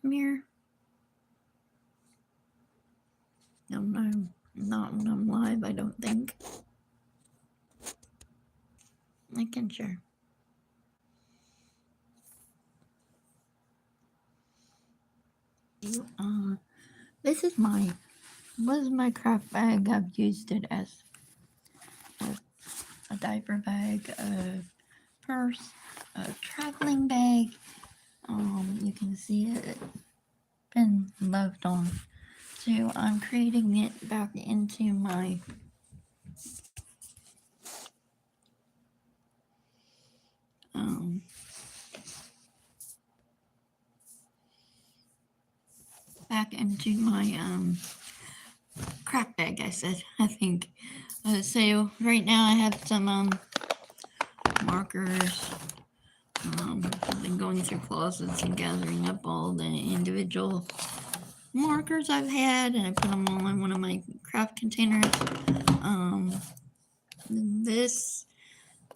Mirror? No, not when I'm live, I don't think. I can share. This is my craft bag. I've used it as a diaper bag, a purse, a traveling bag. You can see it been left on. So I'm creating it back into my craft bag. I said, I think. So right now I have some markers. I've been going through closets and gathering up all the individual markers I've had, and I put them all in one of my craft containers. This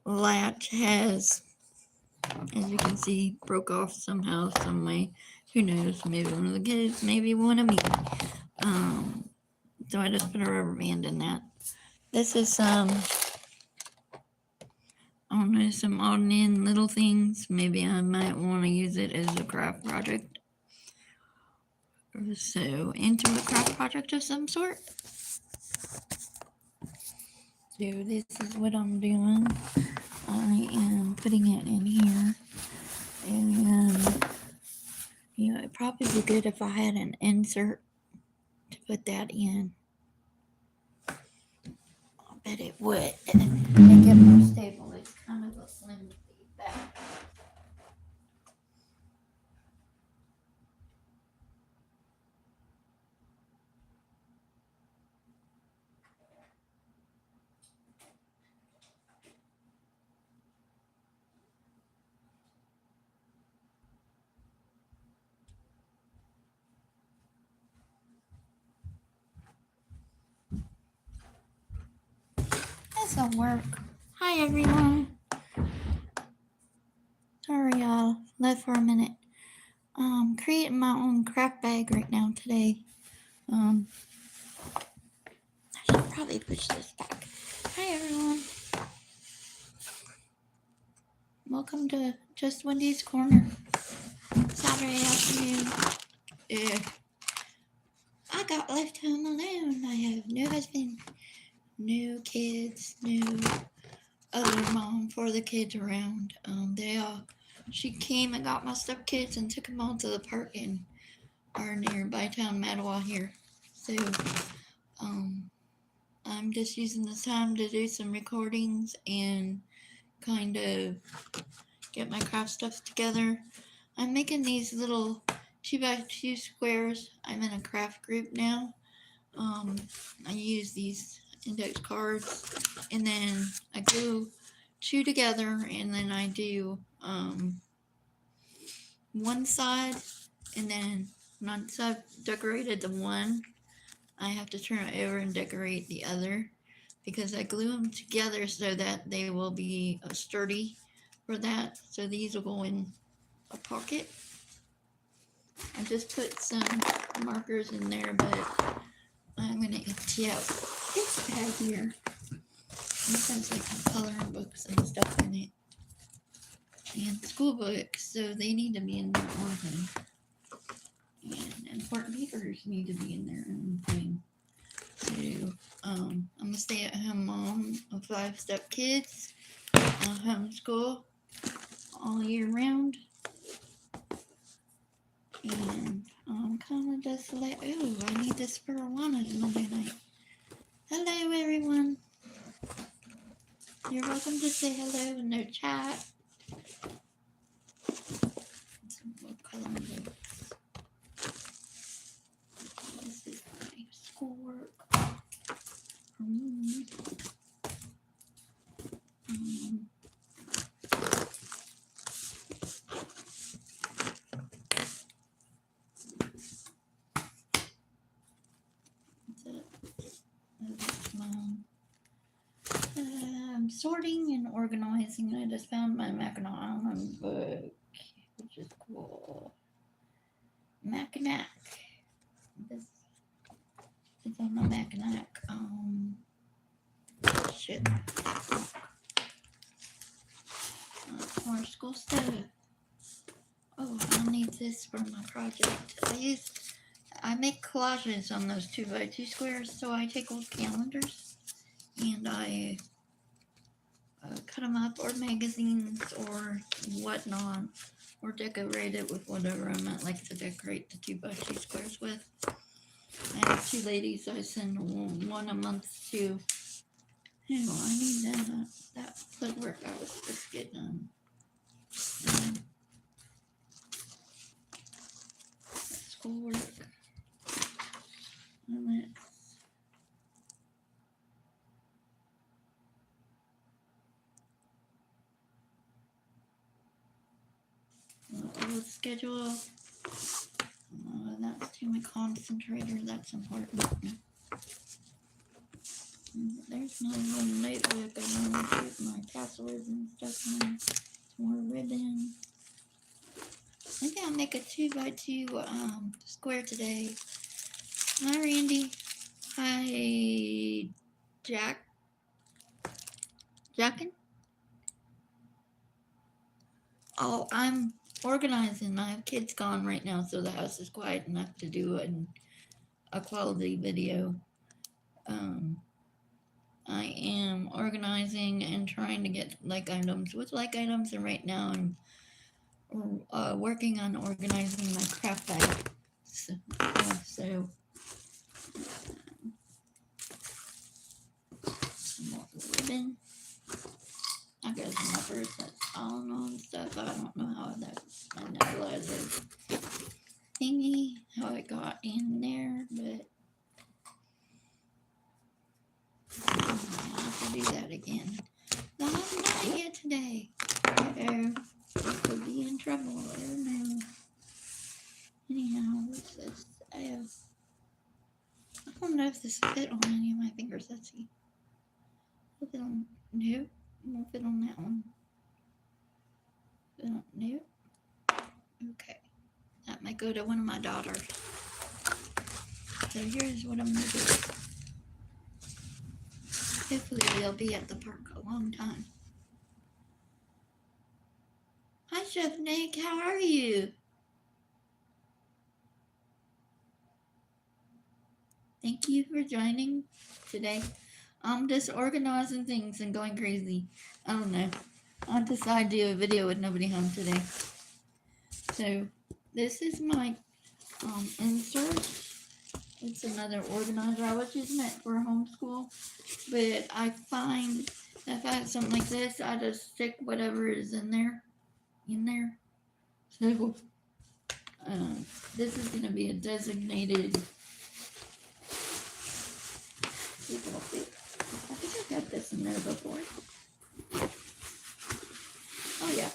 latch has, as you can see, broke off somehow, some way. Who knows? Maybe one of the kids, maybe one of me. So I just put a rubber band in that. This is some, I don't know, some odd and end little things. Maybe I might want to use it as a craft project. So into a craft project of some sort. So this is what I'm doing. I am putting it in here. And it'd probably be good if I had an insert to put that in. I bet it would make it more stable. It's kind of a slim feedback. This'll work. Hi everyone. Sorry y'all, left for a minute. Creating my own craft bag right now today. I should probably push this back. Hi everyone. Welcome to Just Wendyscorner. Saturday afternoon. I got left home alone. I have no husband, no kids, no other mom for the kids around. She came and got my stepkids and took them all to the park in our nearby town, Mattawa here. So, I'm just using this time to do some recordings and kind of get my craft stuff together. I'm making these little 2x2 squares. I'm in a craft group now. I use these index cards and then I glue two together and then I do one side, and then once I've decorated the one, I have to turn it over and decorate the other because I glue them together so that they will be sturdy for that. So these will go in a pocket. I just put some markers in there, but I'm going to empty out this bag here. This has like coloring books and stuff in it. And school books, so they need to be in their own thing. And important papers need to be in their own thing. So, I'm a stay-at-home mom of 5 stepkids. I homeschool all year round. And I'm kind of just like, oh, I need this for Alana's Monday night. Hello, everyone. You're welcome to say hello in their chat. Some coloring books. This is my schoolwork. I'm sorting and organizing. I just found my Mackinac Island book, which is cool. Mackinac. This is on my Mackinac. Shit. More school stuff. Oh, I need this for my project. I make collages on those 2x2 squares, so I take old calendars and I cut them up, or magazines, or whatnot, or decorate it with whatever I might like to decorate the 2x2 squares with. I have 2 ladies I send one a month to. Oh, I need that blood work I was just getting done. Schoolwork. And let's schedule. That's to my concentrator. That's important. There's my little notebook. I want to put my passwords and stuff in. More ribbon. Maybe I'll make a 2x2 square today. Hi, Randy. Hi, Jackin. Oh, I'm organizing. My kids gone right now, so the house is quiet enough to do a quality video. I am organizing and trying to get like items with like items, and right now I'm working on organizing my craft bag. So more ribbon. I got some numbers that's all on stuff. I don't know how I never realized it thingy, how it got in there, but I have to do that again. No, I'm not yet today. I could be in trouble. I don't know. Anyhow, what's this? I don't know if this fit on any of my fingers. Let's see. Will fit on. Nope. Won't fit on that one. Nope. Okay. That might go to one of my daughters. So here's what I'm going to do. Hopefully they'll be at the park a long time. Hi, Chef Nick. How are you? Thank you for joining today. I'm just organizing things and going crazy. I don't know. I decided to do a video with nobody home today. So this is my insert. It's another organizer. I was using it for homeschool, but I find if I have something like this, I just stick whatever is in there. So this is going to be a designated. I think I got this in there before. Oh yeah.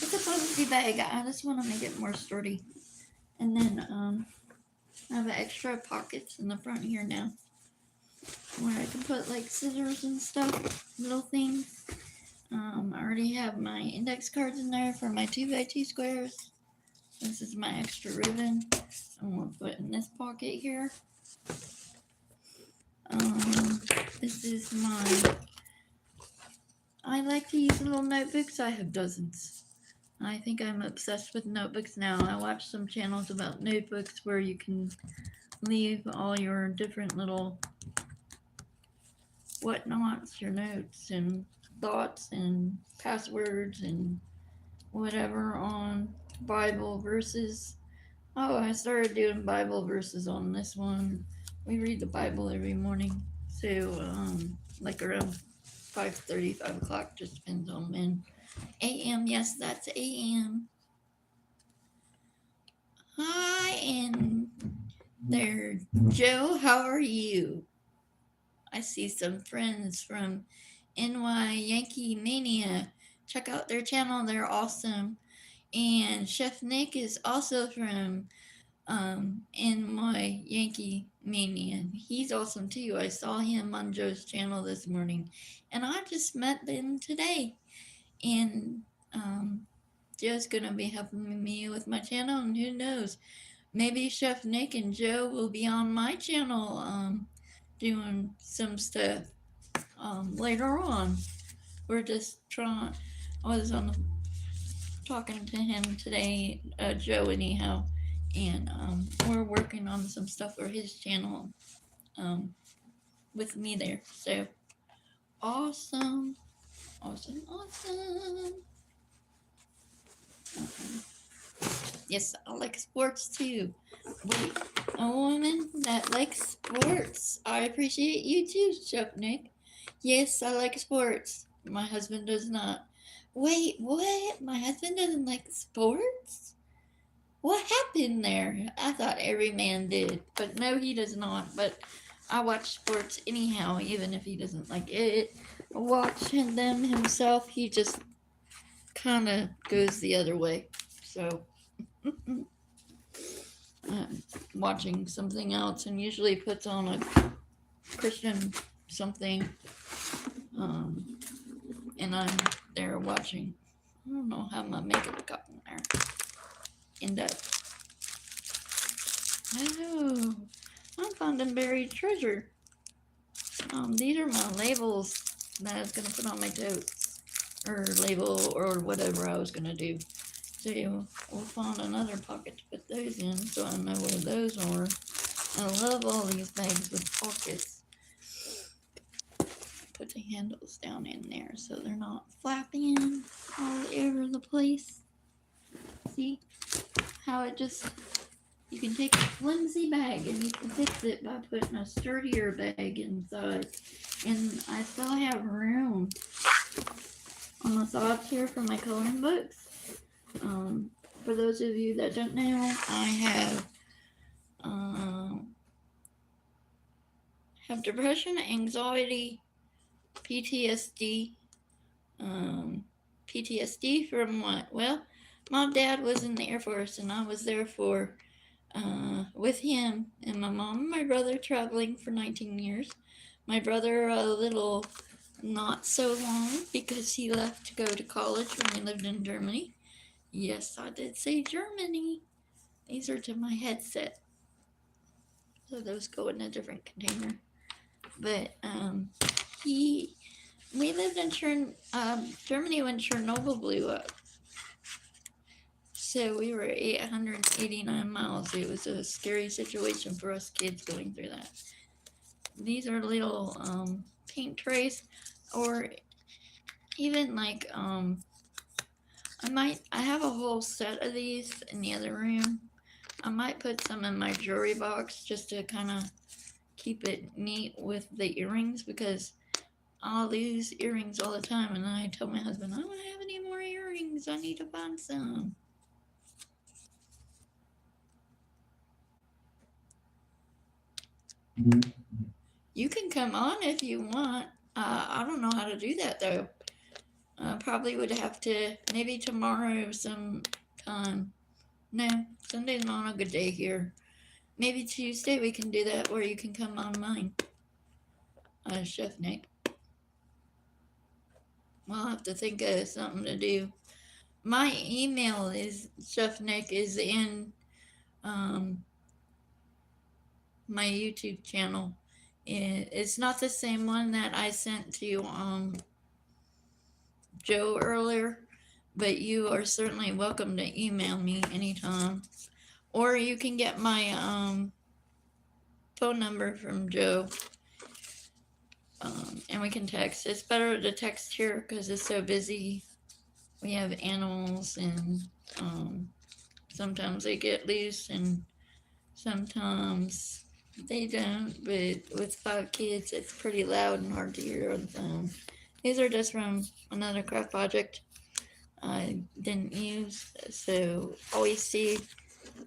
It's a policy bag. I just want to make it more sturdy. And then I have extra pockets in the front here now, where I can put like scissors and stuff, little things. I already have my index cards in there for my 2x2 squares. This is my extra ribbon. I'm going to put in this pocket here. This is I like to use little notebooks. I have dozens. I think I'm obsessed with notebooks now. I watch some channels about notebooks where you can leave all your different little whatnots, your notes and thoughts and passwords and whatever on Bible verses. Oh, I started doing Bible verses on this one. We read the Bible every morning. So, like around 5:30, 5 o'clock, just depends on when. AM, yes, that's AM. Hi, and there, Joe, how are you? I see some friends from NY Yankee Mania. Check out their channel, they're awesome. And Chef Nick is also from NY Yankee Mania. He's awesome too. I saw him on Joe's channel this morning, and I just met them today. And Joe's gonna be helping me with my channel, and who knows, maybe Chef Nick and Joe will be on my channel, doing some stuff, later on. We're just trying. I was on the, talking to him today, Joe anyhow, and we're working on some stuff for his channel, um, with me there. So awesome, awesome, awesome. Yes, I like sports too. Wait, a woman that likes sports. I appreciate you too, Chef Nick. Yes, I like sports. My husband does not. Wait, what? My husband doesn't like sports? What happened there? I thought every man did, but no, he does not. But I watch sports anyhow, even if he doesn't like it. Watching them himself, he just kind of goes the other way. So, watching something else, and usually puts on a Christian something, and I'm there watching. I don't know how my makeup got in there. End up. Oh, I found a buried treasure. These are my labels that I was gonna put on my totes, or label, or whatever I was gonna do. So we'll find another pocket to put those in, so I know where those are. I love all these bags with pockets. Put the handles down in there so they're not flapping all over the place. See how it just, you can take a flimsy bag and you can fix it by putting a sturdier bag inside. And I still have room on the sides here for my coloring books. For those of you that don't know, I have depression, anxiety, PTSD. PTSD from what? Well, my dad was in the Air Force, and I was there for, with him, and my mom and my brother traveling for 19 years. My brother a little not so long, because he left to go to college when he lived in Germany. Yes, I did say Germany. These are to my headset, so those go in a different container. But we lived in Germany when Chernobyl blew up. So we were 889 miles. It was a scary situation for us kids going through that. These are little paint trays, or even like I have a whole set of these in the other room. I might put some in my jewelry box just to kind of keep it neat with the earrings, because I'll lose earrings all the time, and I tell my husband, I don't have any more earrings, I need to find some. You can come on if you want. I don't know how to do that though. Probably would have to, maybe tomorrow sometime. No, Sunday's not a good day here. Maybe Tuesday we can do that, where you can come on mine. Chef Nick. We'll have to think of something to do. My email is, Chef Nick, is in my YouTube channel. It's not the same one that I sent to Joe earlier, but you are certainly welcome to email me anytime. Or you can get my phone number from Joe, and we can text. It's better to text here because it's so busy. We have animals, and sometimes they get loose, and sometimes they don't. But with 5 kids, it's pretty loud and hard to hear on the phone. These are just from another craft project I didn't use, so always save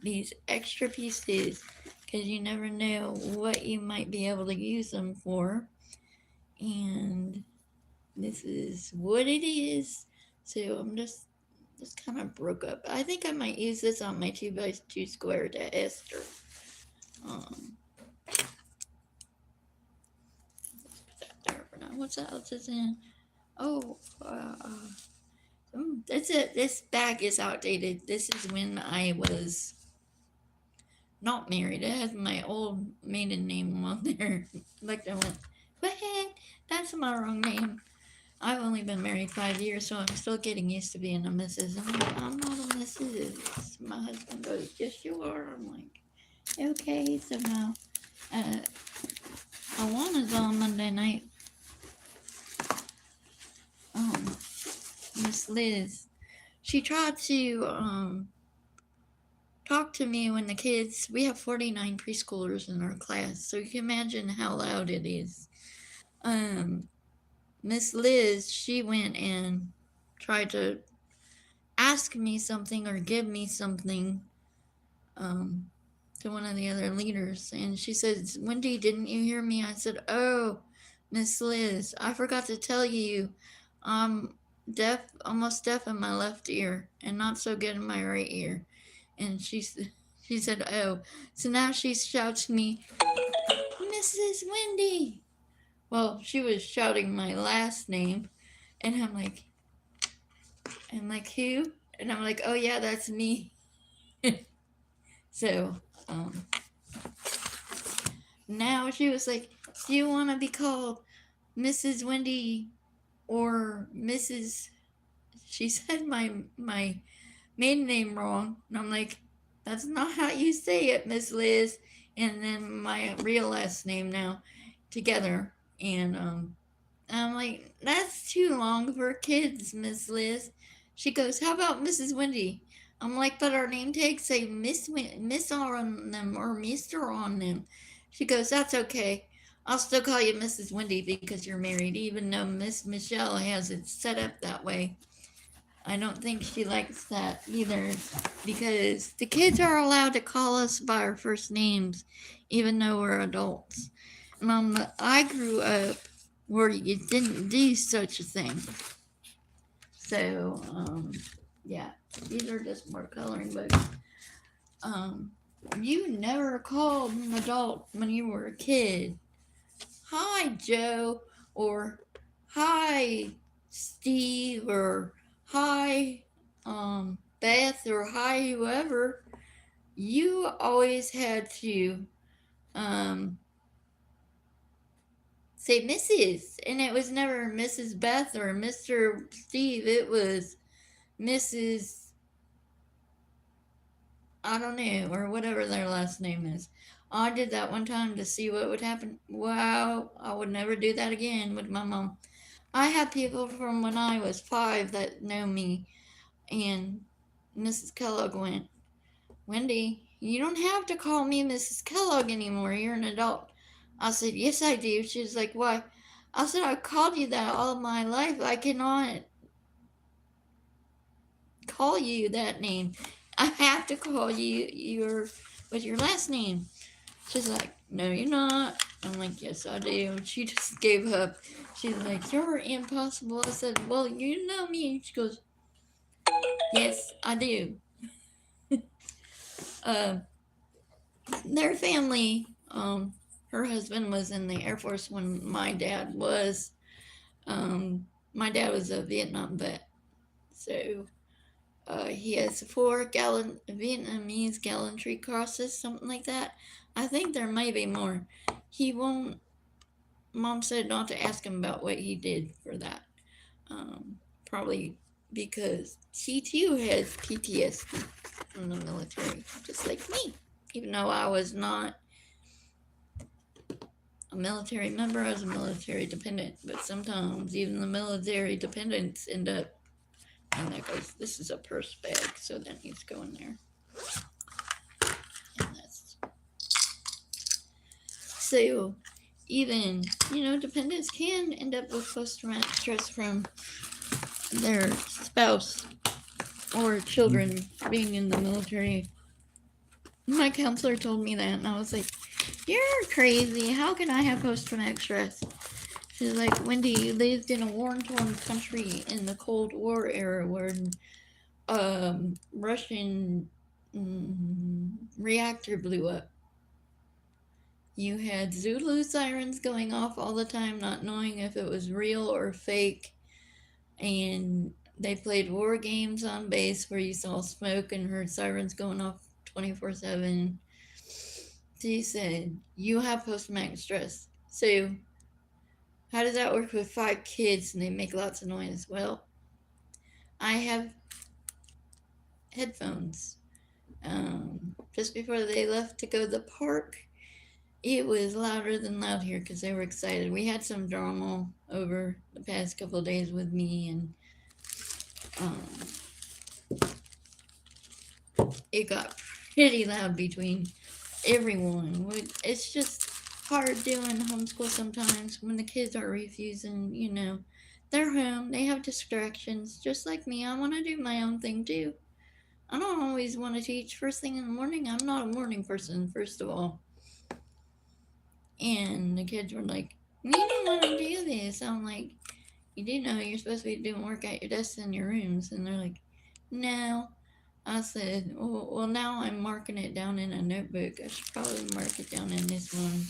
these extra pieces, because you never know what you might be able to use them for. And this is what it is. So I'm just kind of broke up. I think I might use this on my 2x2 square to Esther. Let's put that there for now. What's else is in? Oh, That's it. This bag is outdated. This is when I was not married. It has my old maiden name on there. Like I went, what? That's my wrong name. I've only been married 5 years, so I'm still getting used to being a Mrs. I'm not a Mrs. My husband goes, yes, you are. I'm like, okay. So now, uh, Alana's on Monday night. Miss Liz, she tried to talk to me when the kids. We have 49 preschoolers in our class, so you can imagine how loud it is. Um, Miss Liz, she went and tried to ask me something or give me something um, to one of the other leaders. And she said, Wendy, didn't you hear me? I said, oh, Miss Liz, I forgot to tell you I'm deaf, almost deaf in my left ear and not so good in my right ear. And she said, oh. So now she shouts to me, Mrs. Wendy. Well, she was shouting my last name. And I'm like, who? And I'm like, oh yeah, that's me. So, now she was like, do you want to be called Mrs. Wendy or Mrs. She said my maiden name wrong. And I'm like, that's not how you say it, Miss Liz. And then my real last name now together. And I'm like, that's too long for kids, Miss Liz. She goes, how about Mrs. Wendy? I'm like, but our name tags say Miss on them or Mister on them. She goes, that's okay. I'll still call you Mrs. Wendy because you're married, even though Miss Michelle has it set up that way. I don't think she likes that either because the kids are allowed to call us by our first names, even though we're adults. I grew up where you didn't do such a thing. So, yeah, these are just more coloring books. You never called an adult when you were a kid, hi, Joe, or hi, Steve, or hi, Beth, or hi, whoever. You always had to um, say Mrs. And it was never Mrs. Beth or Mr. Steve. It was Mrs. I don't know, or whatever their last name is. I did that one time to see what would happen. Wow, I would never do that again with my mom. I have people from when I was 5 that know me, and Mrs. Kellogg went, Wendy, you don't have to call me Mrs. Kellogg anymore. You're an adult. I said, yes, I do. She was like, why? I said, I've called you that all my life. I cannot call you that name. I have to call you with your last name. She's like, no, you're not. I'm like, yes, I do. She just gave up. She's like, you're impossible. I said, well, you know me. She goes, yes, I do. uh, their family, her husband was in the Air Force when my dad was. My dad was a Vietnam vet. So he has 4 Vietnamese gallantry crosses, something like that. I think there may be more. He won't. Mom said not to ask him about what he did for that. Probably because she too has PTSD from the military, just like me. Even though I was not a military member, I was a military dependent. But sometimes even the military dependents end up, and that goes, this is a purse bag, so that needs to go in there. And that's so even, dependents can end up with post-traumatic stress from their spouse or children being in the military. My counselor told me that, and I was like, you're crazy. How can I have post-traumatic stress? She's like, Wendy, you lived in a war-torn country in the Cold War era where Russian reactor blew up. You had Zulu sirens going off all the time, not knowing if it was real or fake. And They played war games on base where you saw smoke and heard sirens going off 24/7. She said, "You have post traumatic stress. So, how does that work with 5 kids and they make lots of noise?" Well, I have headphones. Just before they left to go to the park, it was louder than loud here because they were excited. We had some drama over the past couple of days with me, and um, it got pretty loud between everyone. It's just hard doing homeschool sometimes when the kids are refusing, they're home, they have distractions. Just like me, I want to do my own thing too. I don't always want to teach first thing in the morning. I'm not a morning person, first of all. And the kids were like, "You don't want to do this." I'm like, "You do know you're supposed to be doing work at your desks in your rooms." And they're like, "No." I said, well, now I'm marking it down in a notebook. I should probably mark it down in this one.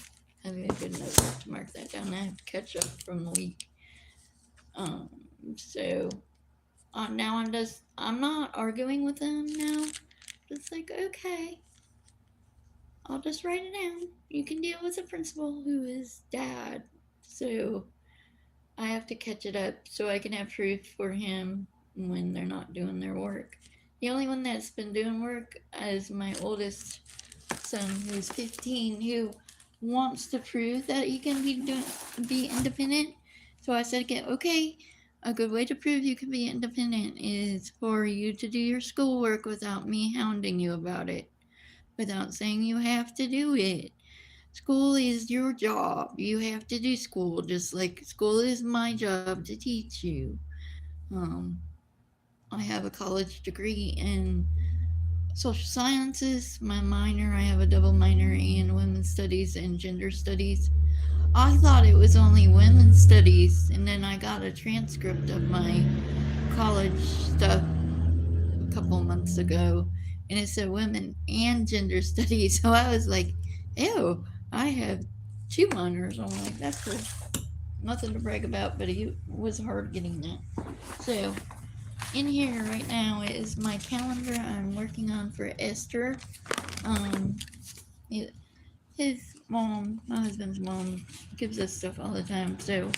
Have a good notebook to mark that down. I have to catch up from the week. Um, so now I'm not arguing with them now. It's like, okay, I'll just write it down. You can deal with the principal who is dad. So I have to catch it up so I can have proof for him when they're not doing their work. The only one that's been doing work is my oldest son, who's 15, who wants to prove that he can be independent. So I said, okay, a good way to prove you can be independent is for you to do your schoolwork without me hounding you about it, without saying you have to do it. School is your job. You have to do school, just like school is my job to teach you. Um, I have a college degree in social sciences. My minor, I have a double minor in women's studies and gender studies. I thought it was only women's studies, and then I got a transcript of my college stuff a couple months ago, and it said women and gender studies. So I was like, ew, I have 2 minors. I'm like, that's cool. Nothing to brag about, but it was hard getting that. So, in here right now is my calendar I'm working on for Esther. Um, his mom, my husband's mom, gives us stuff all the time, so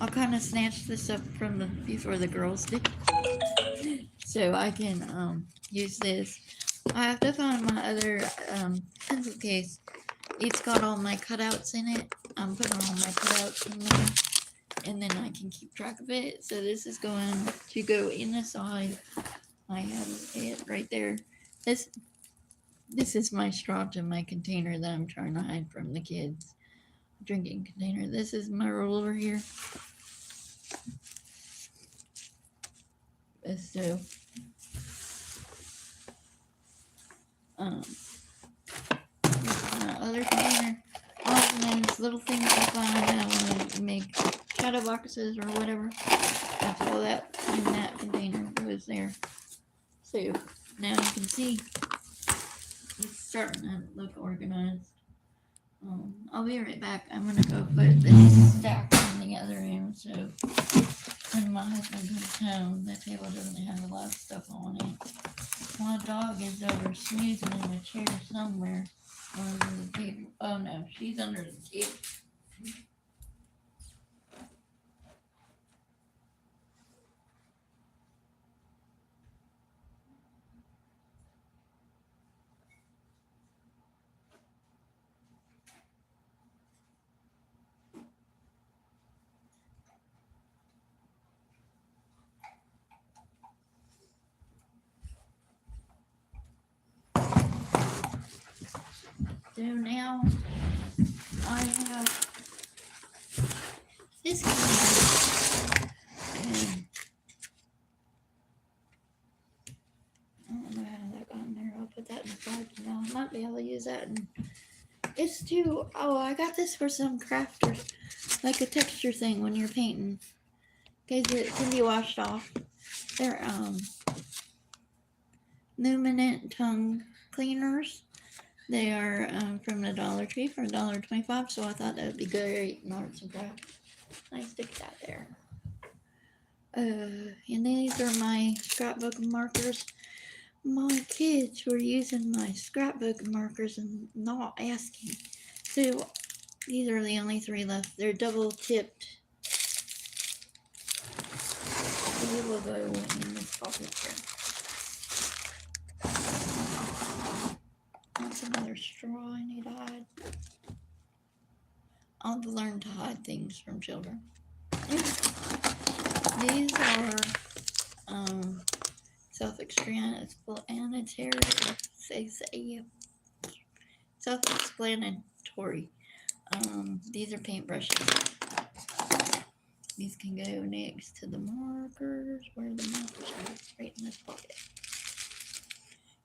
I'll kind of snatch this up from before the girls do, so I can use this. I have to find my other pencil case. It's got all my cutouts in it. I'm putting all my cutouts in there, and then I can keep track of it. So this is going to go in the side. I have it right there. This is my straw to my container that I'm trying to hide from the kids. Drinking container. This is my ruler here. So, my other container. All those little things I find that I want to make shadow boxes or whatever. That's all that in that container goes there. So now you can see it's starting to look organized. I'll be right back. I'm gonna go put this stack in the other room so when my husband comes home, the table doesn't have a lot of stuff on it. My dog is over snoozing in a chair somewhere under the table. Oh no, she's under the table. So now I have this container, and I don't know how that got in there. I'll put that in the fridge now. I might be able to use that. And it's too. Oh, I got this for some crafters, like a texture thing when you're painting, because it can be washed off. They're luminant tongue cleaners. They are from the Dollar Tree for $1.25, so I thought that would be great in arts and crafts. I stick that there. And these are my scrapbook markers. My kids were using my scrapbook markers and not asking. So these are the only 3 left. They're double tipped. They will go in this pocket here. That's another straw I need to hide. I'll learn to hide things from children. These are self-explanatory. Self-explanatory. These are paintbrushes. These can go next to the markers. Where are the markers? Right in this pocket.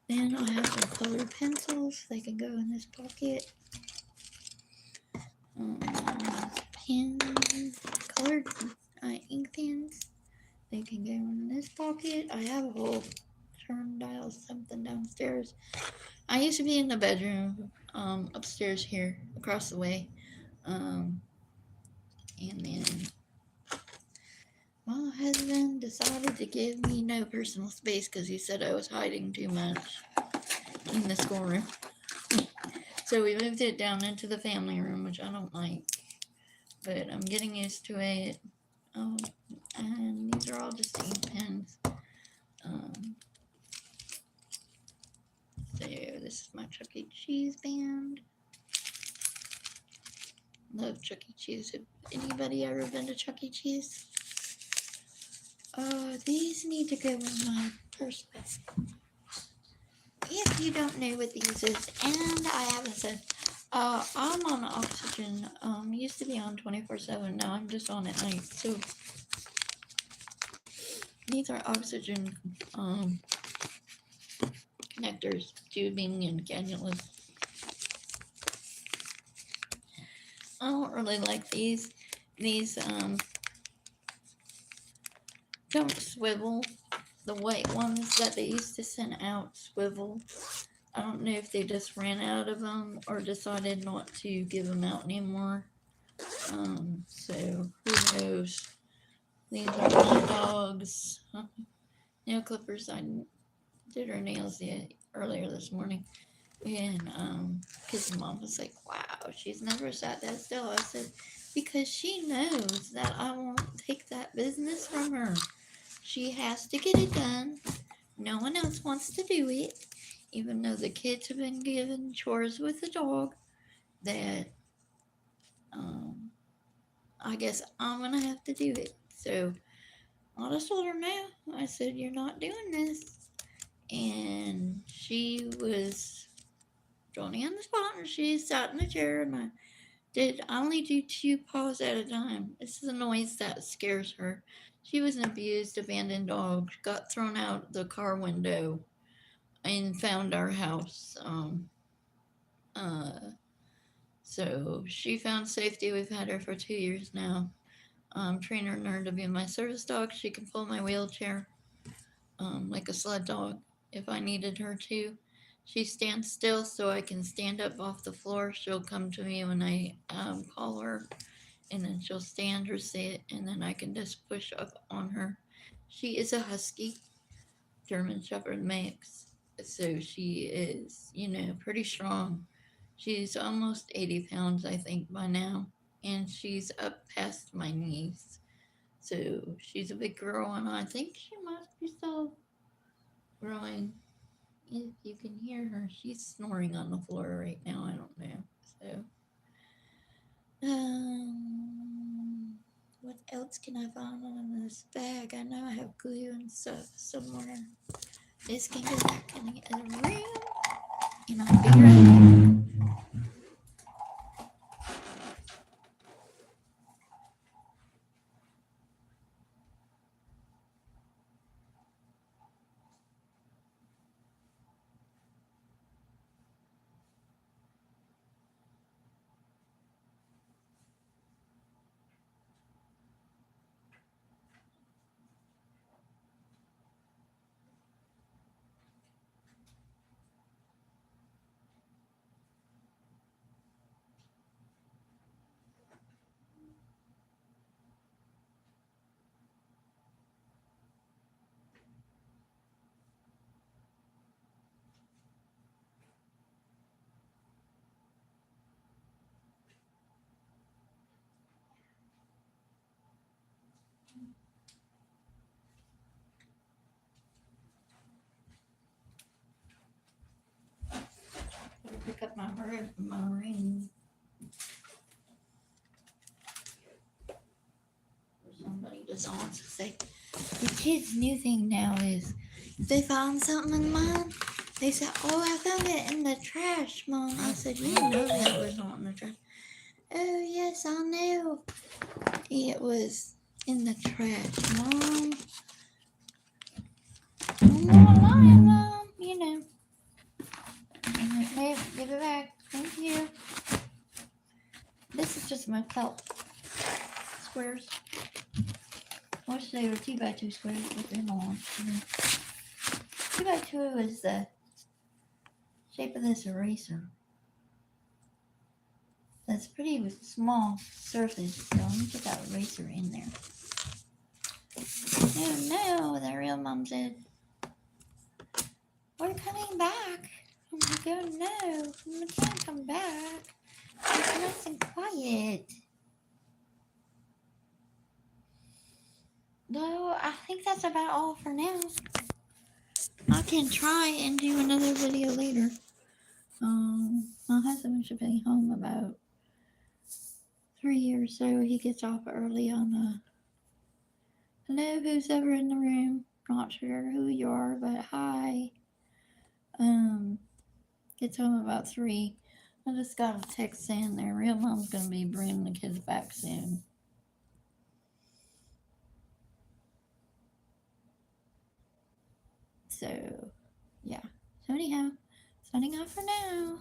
Then I have some colored pencils. They can go in this pocket. Pens, colored ink pens. They can go in this pocket. I have a whole turn dial something downstairs. I used to be in the bedroom upstairs here, across the way. And then my husband decided to give me no personal space because he said I was hiding too much in the schoolroom. So we moved it down into the family room, which I don't like, but I'm getting used to it. And these are all just ink pens. So this is my Chuck E. Cheese band. Love Chuck E. Cheese. Have anybody ever been to Chuck E. Cheese? These need to go in my purse bag. If you don't know what these is, and I haven't said, I'm on oxygen. Used to be on 24/7. Now I'm just on at night. So these are oxygen connectors, tubing, and cannulas. I don't really like these. These don't swivel. The white ones that they used to send out swivel. I don't know if they just ran out of them or decided not to give them out anymore. So who knows? These are my dogs' nail clippers. I did her nails earlier this morning, and because mom was like, "Wow, she's never sat that still." I said, "Because she knows that I won't take that business from her. She has to get it done. No one else wants to do it." Even though the kids have been given chores with the dog, that I guess I'm gonna have to do it. So I just told her no. I said, "You're not doing this," and she was Johnny on the spot, and she sat in the chair, and I only do 2 paws at a time. This is a noise that scares her. She was an abused, abandoned dog. Got thrown out the car window and found our house. So she found safety. We've had her for 2 years now. Training her to be my service dog. She can pull my wheelchair like a sled dog if I needed her to. She stands still so I can stand up off the floor. She'll come to me when I call her, and then she'll stand or sit, and then I can just push up on her. She is a husky, German Shepherd mix, so she is, pretty strong. She's almost 80 pounds, I think, by now, and she's up past my knees. So she's a big girl, and I think she must be still growing. If you can hear her, she's snoring on the floor right now. I don't know. So, what else can I find in this bag? I know I have glue and stuff somewhere. This can go back in the other room, and I'll be right back. heard my ring. Somebody just wants to say, the kids' new thing now is if they found something in mine, they said, "Oh, I found it in the trash, Mom." I said, "You know that was not in the trash." "Oh, yes, I know. It was in the trash, Mom." I'm not lying, Mom. You know. Hey, give it back. Thank you. This is just my felt squares. I wish they were 2x2 squares with them on. 2x2 is the shape of this eraser. That's a pretty small surface, so let me put that eraser in there. No, the real Mom said, "We're coming back." I'm like, "Oh no, we can't come back. It's nice and quiet." Though, I think that's about all for now. I can try and do another video later. My husband should be home about 3 or so. He gets off early on hello, who's ever in the room? Not sure who you are, but hi. Gets home about 3. I just got a text saying their real Mom's gonna be bringing the kids back soon. So, yeah. So anyhow, signing off for now.